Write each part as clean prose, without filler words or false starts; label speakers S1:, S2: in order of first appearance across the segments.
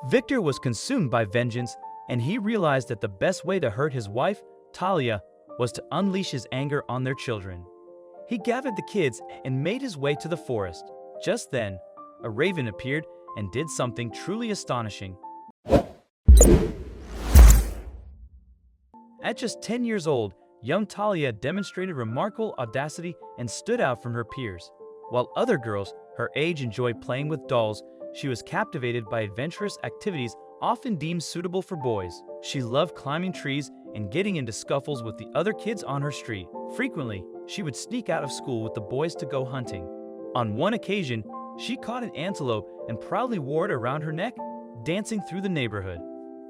S1: Victor was consumed by vengeance, and he realized that the best way to hurt his wife, Talia, was to unleash his anger on their children. He gathered the kids and made his way to the forest. Just then, a raven appeared and did something truly astonishing. At just 10 years old, young Talia demonstrated remarkable audacity and stood out from her peers. While other girls her age enjoyed playing with dolls, she was captivated by adventurous activities often deemed suitable for boys. She loved climbing trees and getting into scuffles with the other kids on her street. Frequently, she would sneak out of school with the boys to go hunting. On one occasion, she caught an antelope and proudly wore it around her neck, dancing through the neighborhood.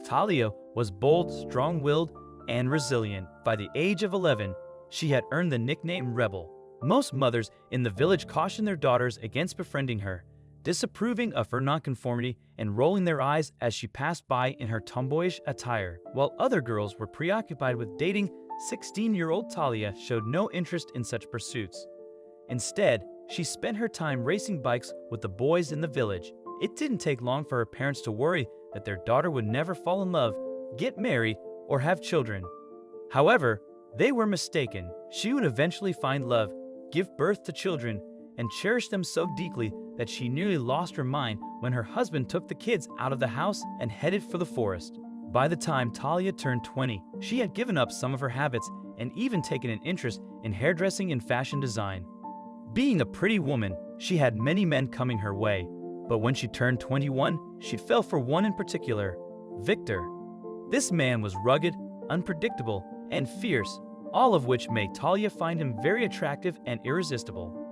S1: Talia was bold, strong-willed, and resilient. By the age of 11, she had earned the nickname Rebel. Most mothers in the village cautioned their daughters against befriending her, disapproving of her nonconformity and rolling their eyes as she passed by in her tomboyish attire. While other girls were preoccupied with dating, 16-year-old Talia showed no interest in such pursuits. Instead, she spent her time racing bikes with the boys in the village. It didn't take long for her parents to worry that their daughter would never fall in love, get married, or have children. However, they were mistaken. She would eventually find love, give birth to children, and cherish them so deeply that she nearly lost her mind when her husband took the kids out of the house and headed for the forest. By the time Talia turned 20, she had given up some of her habits and even taken an interest in hairdressing and fashion design. Being a pretty woman, she had many men coming her way, but when she turned 21, she fell for one in particular, Victor. This man was rugged, unpredictable, and fierce, all of which made Talia find him very attractive and irresistible.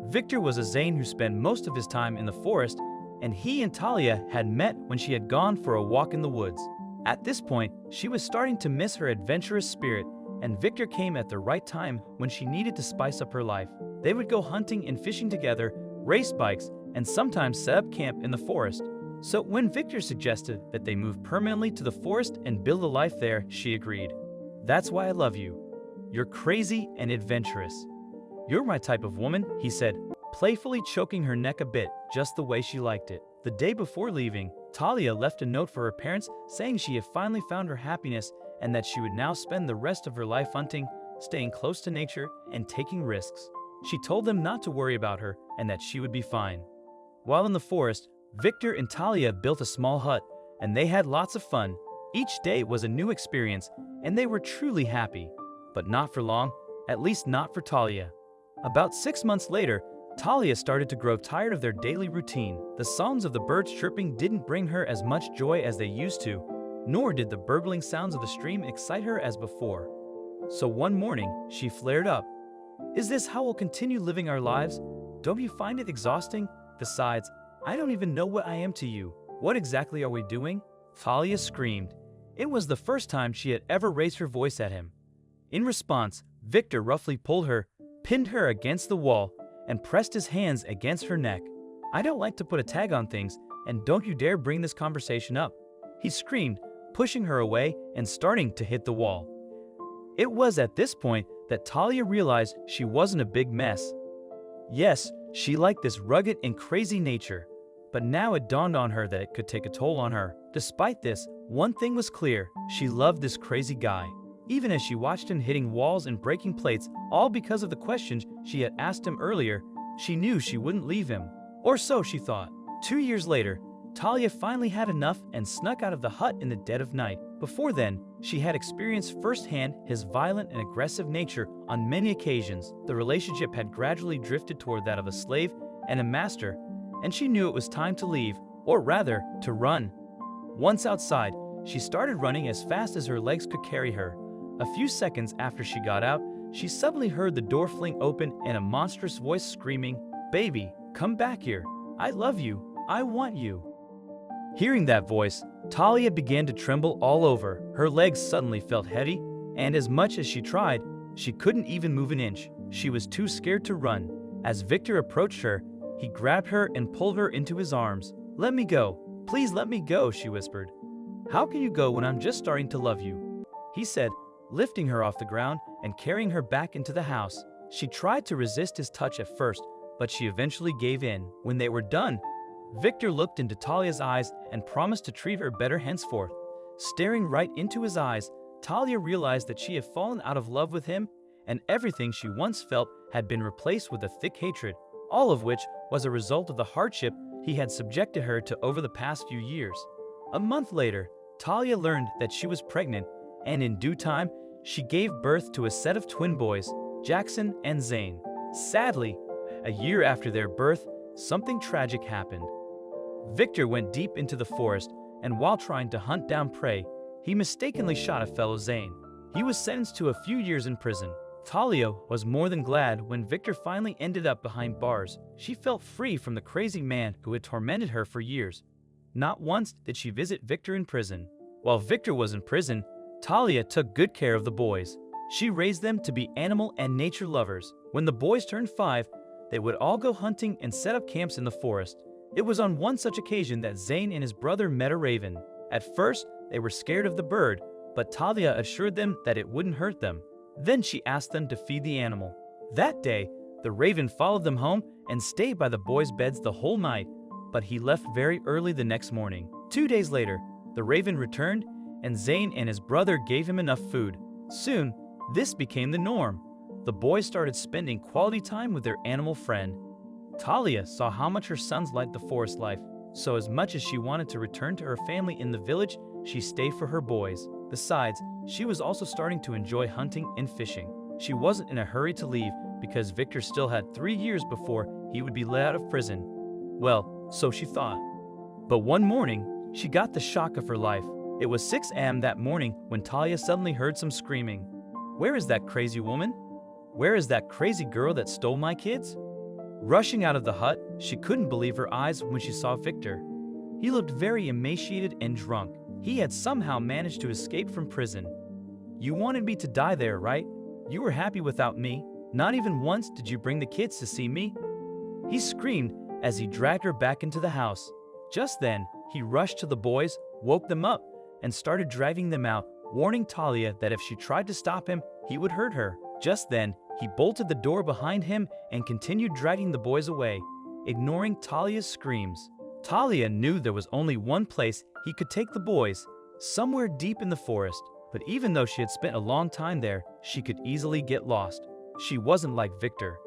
S1: Victor was a Zane who spent most of his time in the forest, and he and Talia had met when she had gone for a walk in the woods. At this point, she was starting to miss her adventurous spirit, and Victor came at the right time when she needed to spice up her life. They would go hunting and fishing together, race bikes, and sometimes set up camp in the forest. So when Victor suggested that they move permanently to the forest and build a life there, she agreed. "That's why I love you. You're crazy and adventurous. You're my type of woman," he said, playfully choking her neck a bit, just the way she liked it. The day before leaving, Talia left a note for her parents saying she had finally found her happiness and that she would now spend the rest of her life hunting, staying close to nature, and taking risks. She told them not to worry about her and that she would be fine. While in the forest, Victor and Talia built a small hut, and they had lots of fun. Each day was a new experience, and they were truly happy. But not for long, at least not for Talia. About 6 months later, Talia started to grow tired of their daily routine. The songs of the birds chirping didn't bring her as much joy as they used to, nor did the burbling sounds of the stream excite her as before. So one morning, she flared up. "Is this how we'll continue living our lives? Don't you find it exhausting? Besides, I don't even know what I am to you. What exactly are we doing?" Talia screamed. It was the first time she had ever raised her voice at him. In response, Victor roughly pulled her, pinned her against the wall, and pressed his hands against her neck. "I don't like to put a tag on things, and don't you dare bring this conversation up," he screamed, pushing her away and starting to hit the wall. It was at this point that Talia realized she wasn't a big mess. Yes, she liked this rugged and crazy nature, but now it dawned on her that it could take a toll on her. Despite this, one thing was clear: she loved this crazy guy. Even as she watched him hitting walls and breaking plates, all because of the questions she had asked him earlier, she knew she wouldn't leave him. Or so she thought. 2 years later, Talia finally had enough and snuck out of the hut in the dead of night. Before then, she had experienced firsthand his violent and aggressive nature on many occasions. The relationship had gradually drifted toward that of a slave and a master, and she knew it was time to leave, or rather, to run. Once outside, she started running as fast as her legs could carry her. A few seconds after she got out, she suddenly heard the door fling open and a monstrous voice screaming, "Baby, come back here. I love you. I want you." Hearing that voice, Talia began to tremble all over. Her legs suddenly felt heavy, and as much as she tried, she couldn't even move an inch. She was too scared to run. As Victor approached her, he grabbed her and pulled her into his arms. "Let me go. Please let me go," she whispered. "How can you go when I'm just starting to love you?" he said, lifting her off the ground and carrying her back into the house. She tried to resist his touch at first, but she eventually gave in. When they were done, Victor looked into Talia's eyes and promised to treat her better henceforth. Staring right into his eyes, Talia realized that she had fallen out of love with him, and everything she once felt had been replaced with a thick hatred, all of which was a result of the hardship he had subjected her to over the past few years. A month later, Talia learned that she was pregnant, and in due time, she gave birth to a set of twin boys, Jackson and Zane. Sadly, a year after their birth, something tragic happened. Victor went deep into the forest, and while trying to hunt down prey, he mistakenly shot a fellow Zane. He was sentenced to a few years in prison. Talia was more than glad when Victor finally ended up behind bars. She felt free from the crazy man who had tormented her for years. Not once did she visit Victor in prison. While Victor was in prison, Talia took good care of the boys. She raised them to be animal and nature lovers. When the boys turned 5, they would all go hunting and set up camps in the forest. It was on one such occasion that Zane and his brother met a raven. At first, they were scared of the bird, but Talia assured them that it wouldn't hurt them. Then she asked them to feed the animal. That day, the raven followed them home and stayed by the boys' beds the whole night, but he left very early the next morning. 2 days later, the raven returned, and Zane and his brother gave him enough food. Soon, this became the norm. The boys started spending quality time with their animal friend. Talia saw how much her sons liked the forest life, so as much as she wanted to return to her family in the village, she stayed for her boys. Besides, she was also starting to enjoy hunting and fishing. She wasn't in a hurry to leave because Victor still had 3 years before he would be let out of prison. Well, so she thought. But one morning, she got the shock of her life. It was 6 a.m. that morning when Talia suddenly heard some screaming. "Where is that crazy woman? Where is that crazy girl that stole my kids?" Rushing out of the hut, she couldn't believe her eyes when she saw Victor. He looked very emaciated and drunk. He had somehow managed to escape from prison. "You wanted me to die there, right? You were happy without me. Not even once did you bring the kids to see me?" He screamed as he dragged her back into the house. Just then, he rushed to the boys, woke them up, and started dragging them out, warning Talia that if she tried to stop him, he would hurt her. Just then, he bolted the door behind him and continued dragging the boys away, ignoring Talia's screams. Talia knew there was only one place he could take the boys, somewhere deep in the forest. But even though she had spent a long time there, she could easily get lost. She wasn't like Victor.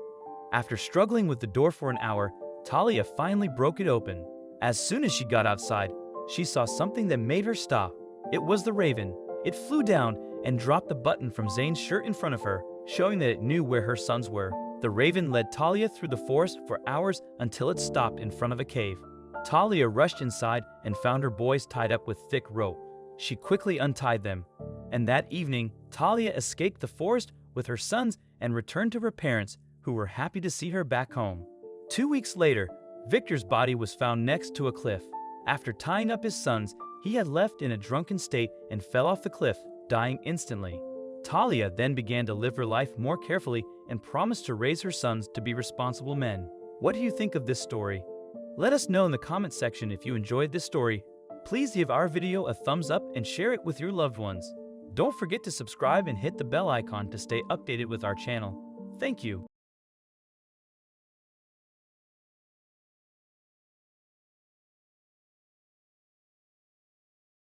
S1: After struggling with the door for an hour, Talia finally broke it open. As soon as she got outside, she saw something that made her stop. It was the raven. It flew down and dropped the button from Zane's shirt in front of her, showing that it knew where her sons were. The raven led Talia through the forest for hours until it stopped in front of a cave. Talia rushed inside and found her boys tied up with thick rope. She quickly untied them, and that evening, Talia escaped the forest with her sons and returned to her parents, who were happy to see her back home. 2 weeks later, Victor's body was found next to a cliff. After tying up his sons, he had left in a drunken state and fell off the cliff, dying instantly. Talia then began to live her life more carefully and promised to raise her sons to be responsible men. What do you think of this story? Let us know in the comment section if you enjoyed this story. Please give our video a thumbs up and share it with your loved ones. Don't forget to subscribe and hit the bell icon to stay updated with our channel. Thank you.